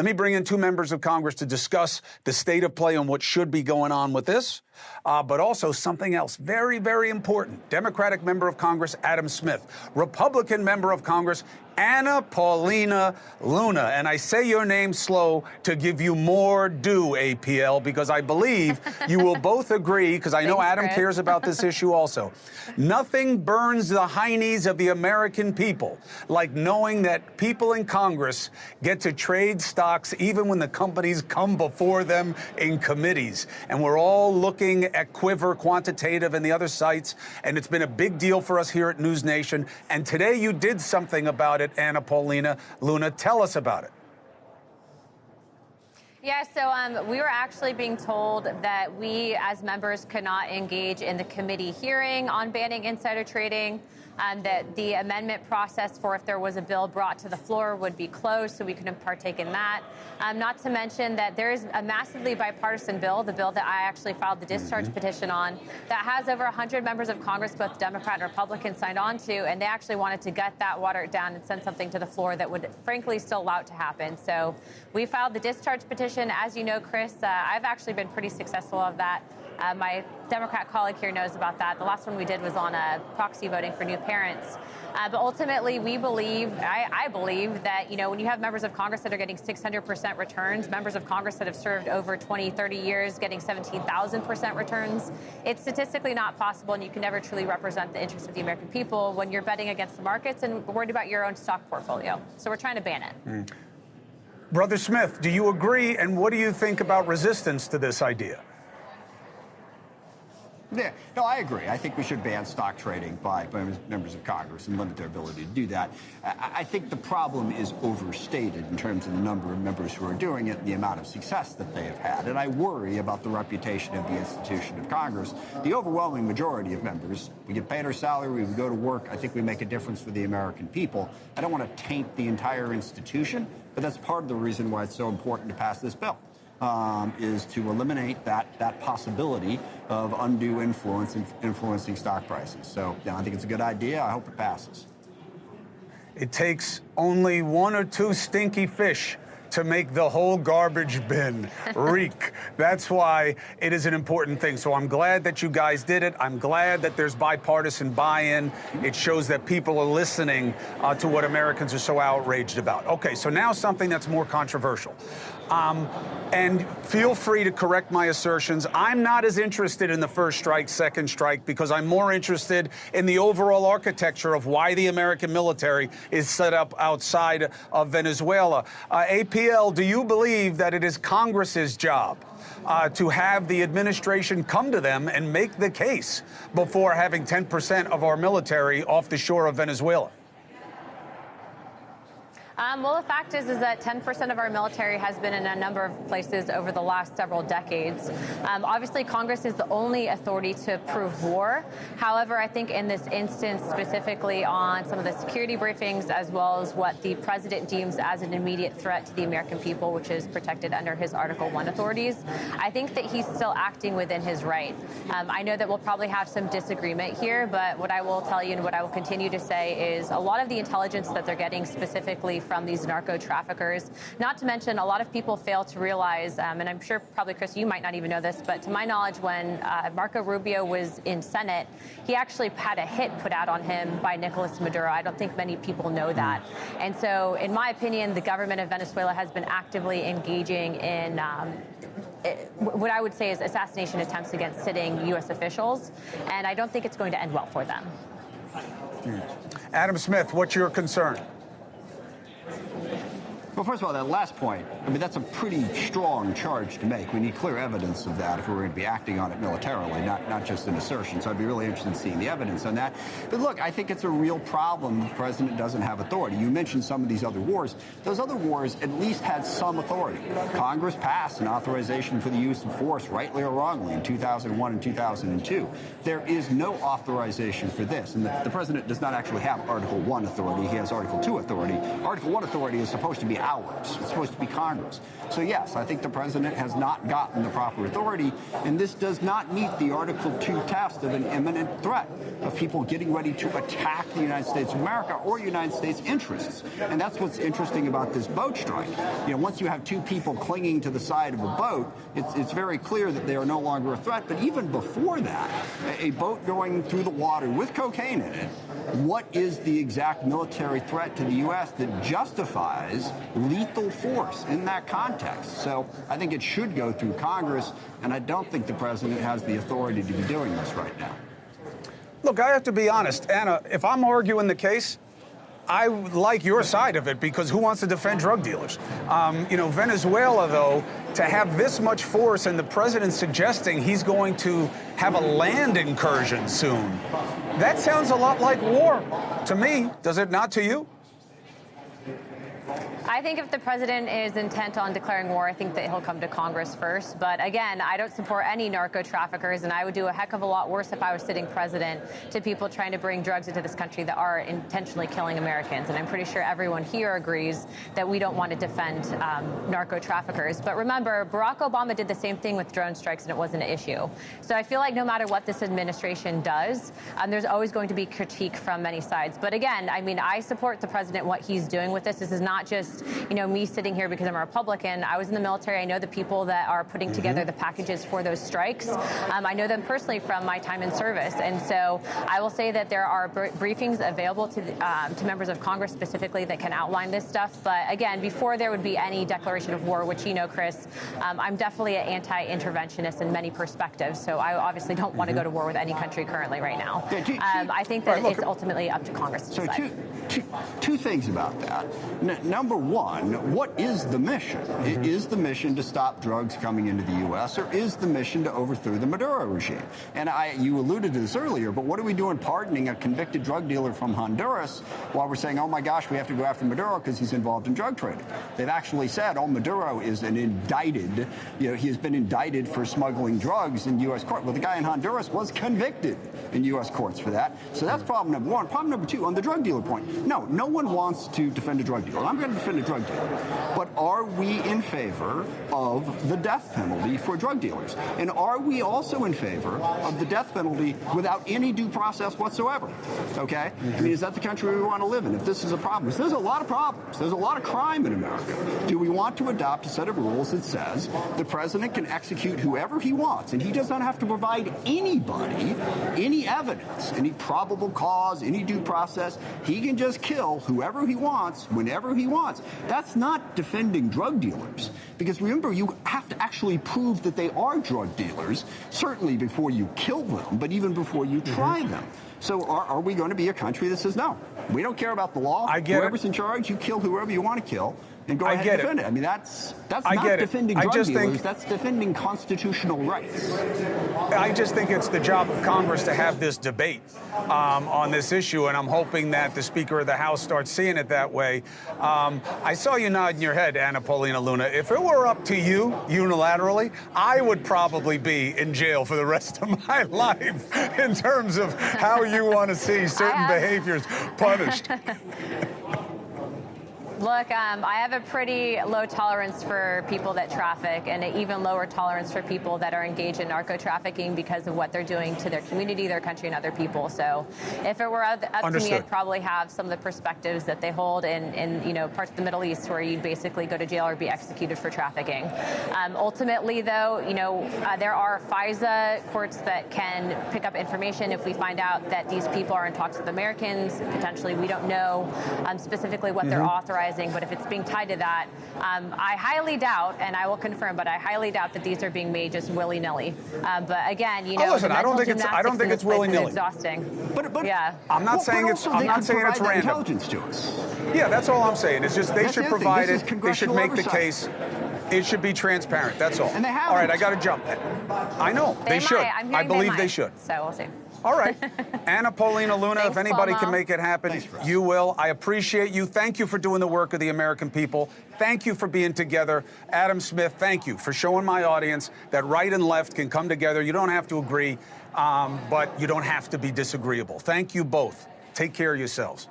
Let me bring in two members of Congress to discuss the state of play and what should be going on with this, but also something else very, very important. Democratic member of Congress Adam Smith, Republican member of Congress Anna Paulina Luna. And I say your name slow to give you more due, APL, because I believe you will both agree, because I know Adam cares about this issue also. Nothing burns the heinies of the American people like knowing that people in Congress get to trade stocks even when the companies come before them in committees. And we're all looking at Quiver, Quantitative, and the other sites, and it's been a big deal for us here at NewsNation. And today you did something about it, Anna Paulina Luna. Tell us about it. Yeah, so we were actually being told that we, as members, could not engage in the committee hearing on banning insider trading, that the amendment process for if there was a bill brought to the floor would be closed, so we couldn't partake in that. Not to mention that there is a massively bipartisan bill, the bill that I actually filed the discharge petition on, that has over 100 members of Congress, both Democrat and Republican, signed on to, and they actually wanted to gut that, water it down, and send something to the floor that would, frankly, still allow it to happen. So we filed the discharge petition. As you know, Chris, I've actually been pretty successful of that. My Democrat colleague here knows about that. The last one we did was on proxy voting for new parents. But ultimately, we believe, I believe that, you know, when you have members of Congress that are getting 600% returns, members of Congress that have served over 20, 30 years getting 17,000% returns, it's statistically not possible, and you can never truly represent the interests of the American people when you're betting against the markets and worried about your own stock portfolio. So we're trying to ban it. Brother Smith, do you agree, and what do you think about resistance to this idea? Yeah, no, I agree. I think we should ban stock trading by members of Congress and limit their ability to do that. I think the problem is overstated in terms of the number of members who are doing it and the amount of success that they have had. And I worry about the reputation of the institution of Congress. The overwhelming majority of members, we get paid our salary, we go to work. I think we make a difference for the American people. I don't want to taint the entire institution, but that's part of the reason why it's so important to pass this bill. Is to eliminate that possibility of undue influence in influencing stock prices. So yeah, I think it's a good idea. I hope it passes. It takes only one or two stinky fish to make the whole garbage bin reek. That's why it is an important thing. So I'm glad that you guys did it. I'm glad that there's bipartisan buy-in. It shows that people are listening to what Americans are so outraged about. Okay, so now something that's more controversial. And feel free to correct my assertions. I'm not as interested in the first strike, second strike, because I'm more interested in the overall architecture of why the American military is set up outside of Venezuela. APL, do you believe that it is Congress's job to have the administration come to them and make the case before having 10% of our military off the shore of Venezuela? Well, the fact is that 10% of our military has been in a number of places over the last several decades. Obviously, Congress is the only authority to approve war. However, I think in this instance, specifically on some of the security briefings, as well as what the president deems as an immediate threat to the American people, which is protected under his Article 1 authorities, I think that he's still acting within his right. I know that we'll probably have some disagreement here, but what I will tell you and what I will continue to say is a lot of the intelligence that they're getting specifically from these narco traffickers. Not to mention, a lot of people fail to realize, and I'm sure probably, Chris, you might not even know this, but to my knowledge, when Marco Rubio was in Senate, he actually had a hit put out on him by Nicolas Maduro. I don't think many people know that. And so, in my opinion, the government of Venezuela has been actively engaging in what I would say is assassination attempts against sitting U.S. officials, and I don't think it's going to end well for them. Adam Smith, what's your concern? Well, first of all, that last point, I mean, that's a pretty strong charge to make. We need clear evidence of that if we're going to be acting on it militarily, not just an assertion. So I'd be really interested in seeing the evidence on that. But look, I think it's a real problem the president doesn't have authority. You mentioned some of these other wars. Those other wars at least had some authority. Congress passed an authorization for the use of force, rightly or wrongly, in 2001 and 2002. There is no authorization for this. And the president does not actually have Article 1 authority. He has Article 2 authority. Article 1 authority is supposed to be ours. It's supposed to be Congress. So yes, I think the president has not gotten the proper authority, and this does not meet the Article 2 test of an imminent threat of people getting ready to attack the United States of America or United States interests. And that's what's interesting about this boat strike. You know, once you have two people clinging to the side of a boat, it's very clear that they are no longer a threat. But even before that, a boat going through the water with cocaine in it, what is the exact military threat to the U.S. that justifies lethal force in that context? So I think it should go through Congress, and I don't think the president has the authority to be doing this right now. Look, I have to be honest, Anna, if I'm arguing the case, I like your side of it, because who wants to defend drug dealers? You know, Venezuela, though, to have this much force and the president suggesting he's going to have a land incursion soon, that sounds a lot like war to me. Does it not to you? I think if the president is intent on declaring war, I think that he'll come to Congress first. But again, I don't support any narco traffickers, and I would do a heck of a lot worse if I was sitting president to people trying to bring drugs into this country that are intentionally killing Americans. And I'm pretty sure everyone here agrees that we don't want to defend narco traffickers. But remember, Barack Obama did the same thing with drone strikes, and it wasn't an issue. So I feel like no matter what this administration does, there's always going to be critique from many sides. But again, I mean, I support the president, what he's doing with this. This is not just, you know, me sitting here because I'm a Republican. I was in the military. I know the people that are putting together the packages for those strikes. I know them personally from my time in service. And so I will say that there are briefings available to members of Congress specifically that can outline this stuff. But again, before there would be any declaration of war, which you know, Chris, I'm definitely an anti-interventionist in many perspectives. So I obviously don't want to go to war with any country currently right now. I think that it's ultimately up to Congress to decide. Two things about that. Number one, what is the mission? Is the mission to stop drugs coming into the U.S., or is the mission to overthrow the Maduro regime? And you alluded to this earlier, but what are we doing pardoning a convicted drug dealer from Honduras while we're saying, oh my gosh, we have to go after Maduro because he's involved in drug trading? They've actually said, oh, Maduro is an indicted, you know, he has been indicted for smuggling drugs in U.S. court. Well, the guy in Honduras was convicted in U.S. courts for that. So that's problem number one. Problem number two, on the drug dealer point, no one wants to defend a drug dealer. I'm going to defend a drug dealer. But are we in favor of the death penalty for drug dealers? And are we also in favor of the death penalty without any due process whatsoever? Okay? I mean, is that the country we want to live in? If this is a problem, because there's a lot of problems. There's a lot of crime in America. Do we want to adopt a set of rules that says the president can execute whoever he wants, and he does not have to provide anybody any evidence, any probable cause, any due process? He can just kill whoever he wants, whenever he wants. That's not defending drug dealers. Because remember, you have to actually prove that they are drug dealers, certainly before you kill them, but even before you try them. So are we going to be a country that says, no, we don't care about the law. Whoever's in charge, you kill whoever you want to kill. And go ahead and defend it. I mean, that's not defending drug dealers. That's defending constitutional rights. I just think it's the job of Congress to have this debate on this issue, and I'm hoping that the Speaker of the House starts seeing it that way. I saw you nodding your head, Anna Paulina Luna. If it were up to you unilaterally, I would probably be in jail for the rest of my life in terms of how you want to see certain behaviors punished. Look, I have a pretty low tolerance for people that traffic, and an even lower tolerance for people that are engaged in narco trafficking because of what they're doing to their community, their country, and other people. So if it were up to me, I'd probably have some of the perspectives that they hold in you know, parts of the Middle East where you'd basically go to jail or be executed for trafficking. Ultimately, though, you know, there are FISA courts that can pick up information if we find out that these people are in talks with Americans. Potentially, we don't know specifically what they're authorizing. But if it's being tied to that, I highly doubt, and I will confirm, but I highly doubt that these are being made just willy-nilly. But again, you know, listen, I don't think it's willy-nilly. Exhausting. But yeah, I'm not saying it's random. Intelligence to us. Yeah, that's all I'm saying. It's just they should provide it. They should make the case. It should be transparent. That's all. And they haven't. All right, I got to jump. I know they should. I believe they should. So we'll see. All right. Anna Paulina Luna, Thanks, if anybody Cuomo. can make it happen, you will. I appreciate you. Thank you for doing the work of the American people. Thank you for being together. Adam Smith, thank you for showing my audience that right and left can come together. You don't have to agree, but you don't have to be disagreeable. Thank you both. Take care of yourselves.